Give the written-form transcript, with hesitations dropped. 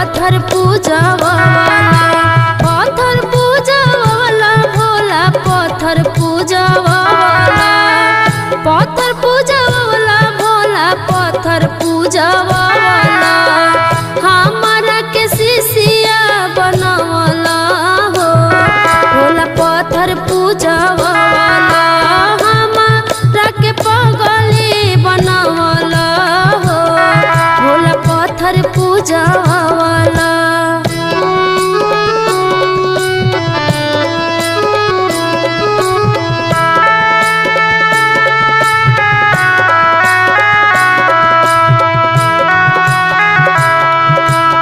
पत्थर पूजा वाला, पत्थर पूजा वाला भोला, पत्थर पूजा वाला, पत्थर पूजा वाला भोला, पत्थर पूजा वाला। हमारा के शिष्या बनवला हो भोला, पत्थर पूजा वाला, हमारा के पगली बनवला हो भोला, पत्थर पूजा वाला।